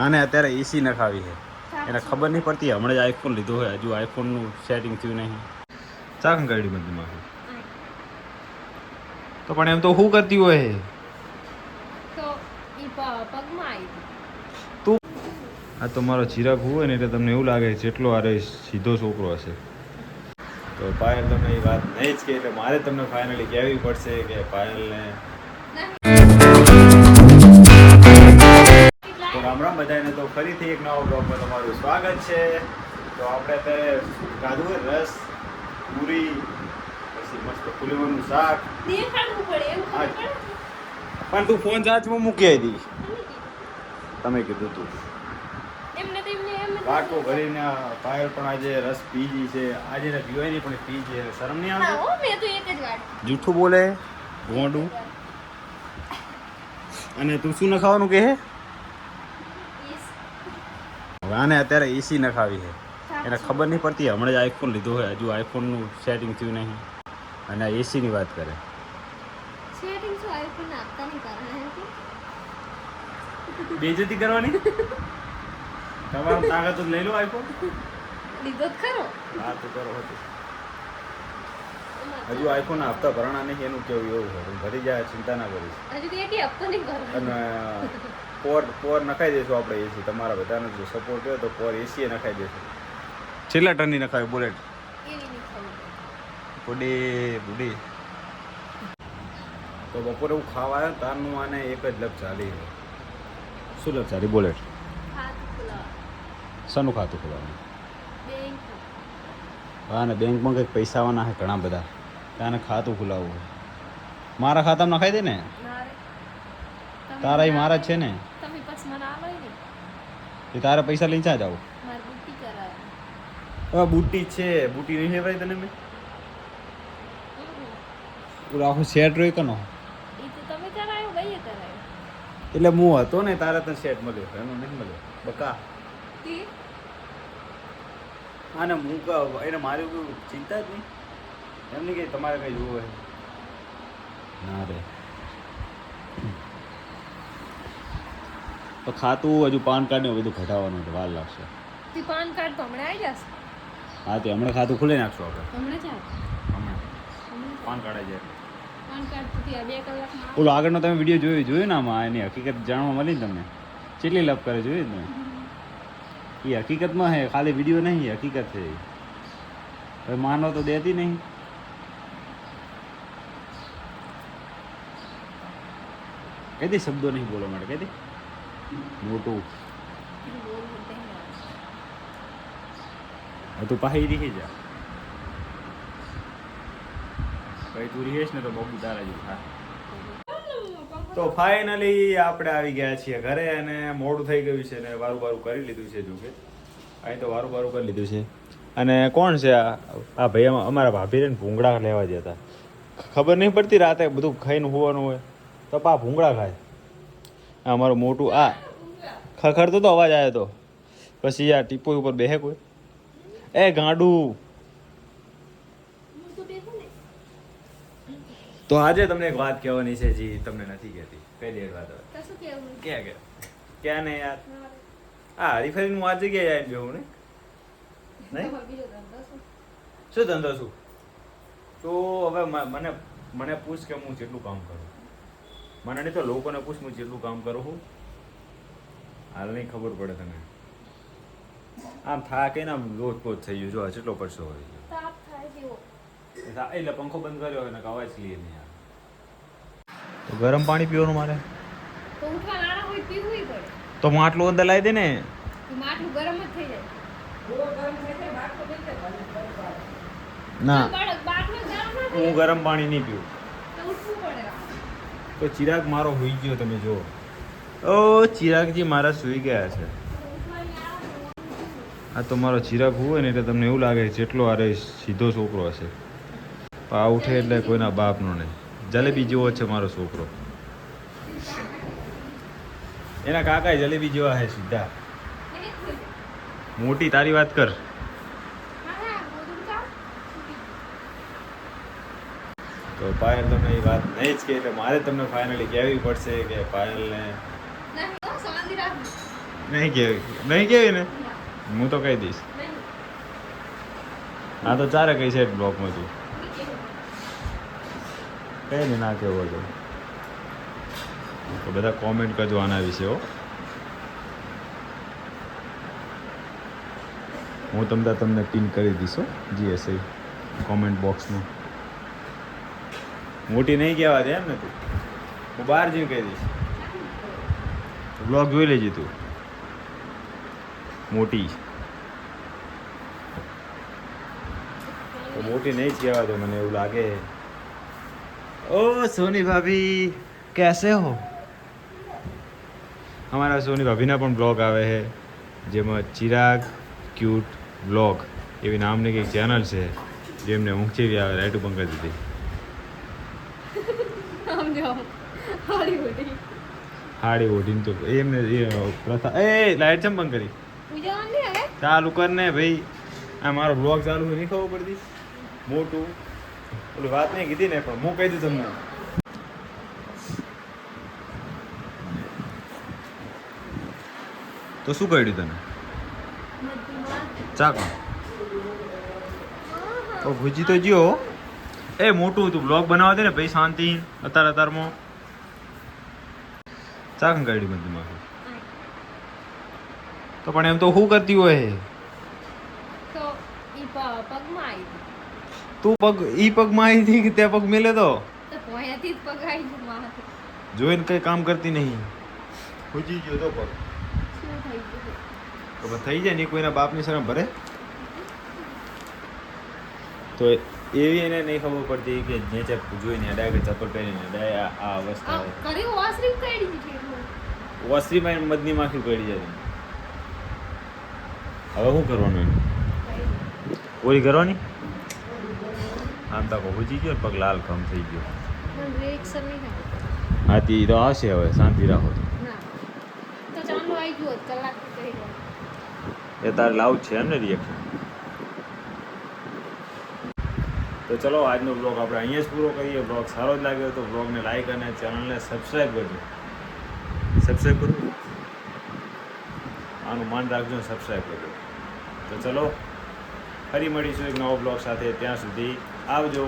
આને અત્યારે એસી નખાવી છે, એને ખબર નહીં પડતી. હમણાં જ આઈફોન લીધો હોય, હજુ આઈફોનનું સેટિંગ થયું નહીં. ચાક ગાડી બધીમાં તો પણ એમ તો શું કરતી હોય તું? આ તો મારો ચિરાગ હોય ને એટલે તમને એવું લાગે જેટલો આરે સીધો છોકરો હશે. તો પાયલ તમને એ વાત નહીં જ કે એટલે મારે તમને ફાઇનલી કહેવી પડશે કે પાયલને તો રામ રામ બધાને. તો ફરીથી એક નવા બ્લોગમાં તમારું સ્વાગત છે. તો આપણે અત્યારે ખાધું હોય રસ, પૂરી, પછી મસ્ત ફુલીવાનું શાક. પણ તું ફોન ચાર્જમાં મૂકી આવી તમે કીધું તું વાટકો ભરીને. પાયલ પણ આજે રસ પીજી છે, આજે ને પીવાય નહીં પણ પી છે. શરમ નહીં આવતી? જૂઠું બોલે ગોંડું. અને તું શું નખાવાનું કે આને અત્યારે એસી નખાવી છે, એને ખબર નહીં પડતી. હમણાં જ આઈફોન લીધો હોય, હજુ આઈફોનનું સેટિંગ થયું નહીં અને આ એસીની વાત કરે. બેઇજ્જતી કરવાની તમારું તાકાત લઈ લો આઈફોન લીધો ખરો. હા તો કરો હતું. હજુ આઈફોન હપ્તા ભરણા નહીં એનું કેવું એવું છે. ભરી જાય, ચિંતા ના કરીશ. અને પોર નખાઈ દઈશું આપણે એસી. તમારા બધાનો જો સપોર્ટ હોય તો પોર એસી નખાઈ દઈશું. છેલ્લા ટનની નખાવી બુલેટ બુડી બુડી. તો બપોરે હું ખાવા આવ્યો તારનું આને એક જ લપ ચાલી. શું લપ ચાલી? બુલેટ શાનું ખાતું ખોલવાનું? હા ને બેંકમાં કંઈક પૈસા આવવાના છે ઘણા બધા, ત્યાં ખાતું ખોલાવવું હોય. મારા ખાતામાં નખાઈ દે ને. તારા મારા જ છે ને. તારા પૈસા લઈને ક્યાં જાવ? હવે બુટ્ટી છે, બુટ્ટી નહીં ભાઈ તને મેં આખું સેટ રહ્યો કનો એટલે હું હતો ને તારા તને સેટ મળ્યો, એનું નહીં મળ્યો બકા. હા ને હું એને મારી કોઈ ચિંતા જ નહીં. એમ નહીં કે તમારે કંઈ જોવું હોય ના રે. તો ખાતું હજુ પાન કાર્ડ ને બધું ઘટાડવાનું તો વાર લાગશે. પાન કાર્ડ તો હમણાં આવી જશે. હા તે હમણાં ખાતું ખોલી નાખશું આપણે. હમણાં પાન કાર્ડ આવી જાય. પાન કાર્ડ તો 2 કલાકમાં. ઓલો આગળનો તમે વિડીયો જોયું ને આમાં એની હકીકત જાણવા મળી ને તમને? કેટલી લપ કરે જોયું ને? એ હકીકતમાં હે, ખાલી વિડીયો નહીં, હકીકત છે. હવે માનો તો દેતી નહીં. કહી દે શબ્દો નહીં બોલવા માટે. કહી દે મોટું તું પાહી રીહી જા. ભાઈ તું રીહેશ ને તો બબુ તારા જેવું થાય. તો ફાઇનલી આપણે આવી ગયા છીએ ઘરે અને મોડું થઈ ગયું છે ને વારું વારું કરી લીધું છે. જોકે અહીં તો વારું વારું કરી લીધું છે. અને કોણ છે આ ભાઈ? અમારા ભાભી ને ભૂંગળા લેવા જતા. ખબર નહીં પડતી રાતે બધું ખાઈને હોવાનું હોય તો પા ભૂંગળા ખાય. અમારું મોટું આ ખખડતો તો અવાજ આવ્યો તો પછી આ ટીપો ઉપર બેહે કોઈ. એ ગાંડું. તો આજે તમને એક વાત કહેવાની છે જે તમને નથી કહેતી. પહેલી એક વાત ક્યાં ને યાર હા હરીફરીનું આ જગ્યાએ આવીને જોવું ને નહીં શું ધંધો શું. તો હવે મને પૂછ કે હું જેટલું કામ કરું. મને નહીં તો લોકોને પૂછ હું જેટલું કામ કરું છું. હાલ નહીં ખબર પડે તને. આમ થાકે ને આમ લોટ પોત થઈ ગયું. જો જેટલો પડશો હોય એટલે પંખો બંધ કર્યો હોય ને અવાજ લઈએ નહીં. તો ગરમ પાણી પીવાનું મારે તો માટલું અંદર લાવી દે ને. ના હું ગરમ પાણી નહીં પીવું. તો ચિરાગ મારો હોઈ ગયો તમે જુઓ. ઓ ચિરાગજી મારા સૂઈ ગયા છે. આ તો મારો ચિરાગ હોય ને એટલે તમને એવું લાગે જેટલો આરે સીધો છોકરો હશે. આ ઉઠે એટલે કોઈના બાપનો નહીં. જલેબી જેવો છે મારો છોકરો. એના કાકા જલેબી જેવા હે સીધા. મોટી તારી વાત કર. તો પાયલ તમને એ વાત નહીં જ કે એટલે મારે તમને ફાઇનલી કહેવી પડશે કે પાયલને નહીં કેવી ને હું તો કહી દઈશ. હા તો ચારે કઈ છે બ્લોગમાં તું કઈ ને ના કેવો તો બધા કોમેન્ટ કરજો આના વિશે હો. હું તમને પિન કરી દઈશ હો જી હશે કોમેન્ટ બોક્સમાં. મોટી નહીં કહેવા દે એમ ને તું, હું બહાર જઈને કહી દઈશ. બ્લોગ જોઈ લેજે તું મોટી તો મોટી નહીં જ કહેવા દે મને એવું લાગે. ओ सोनी भाभी कैसे हो? हमारा सोनी भाभी ना પણ બ્લોગ આવે છે જેમાં ચિરાગ ક્યુટ બ્લોગ એવી નામની કંઈક ચેનલ છે જેમને ઊંચી આવે રાઈટ ઉપર કરી દીધી. હાડી ઓઢીને તો એમને એ પ્રથા એ લાઈટ ચમ બંધ કરી ચાલુ કર ને ભાઈ. આ મારો બ્લોગ ચાલુ હોય નહીં ખબર પડતી મોટું ઓલી વાત નહીં કીધી ને પણ હું કહી દઉં તમને. તો શું કહ્યું તને ચાક ઓ ભૂજી તો જ્યો એ મોટું તું બ્લોગ બનાવવા દે ને ભાઈ શાંતિ અત્યારમાં ચાક કાઢ્યું બધું તો પણ એમ તો શું કરતી હોય તું પગ ઈ પગમાં આવી હતી કે તે પગ મેલે તો જોઈને કઈ કામ કરતી નહીં ખૂજી ગયો તો પગ તો થઈ જાય નહીં કોઈના બાપની શરમ ભરે. તો એવી એને નહીં ખબર પડતી કે જે જોઈને ડાયરેક્ટ ચપ્પલ પહેરીને આ અવસ્થા વસ્ત્રીમાં મદની માખી પડી જાય. હવે શું કરવાનું એને ઓરી કરવાની આમ તો ભૂજી ગયો પગ લાલ કમ થઈ ગયો. હા તે તો આવશે હવે શાંતિ રાખો એ તારે લાવું જ છે એમ ને રિએક્શન. તો ચલો આજનો બ્લોગ આપણે અહીંયા જ પૂરો કરીએ. બ્લોગ સારો જ લાગ્યો તો બ્લોગને લાઈક અને ચેનલને સબસ્ક્રાઈબ કરજો. સબસ્ક્રાઈબ કરજો આનું માન રાખજો સબસ્ક્રાઈબ કરજો. તો ચલો ફરી મળીશું એક નવો બ્લોગ સાથે. ત્યાં સુધી આવજો.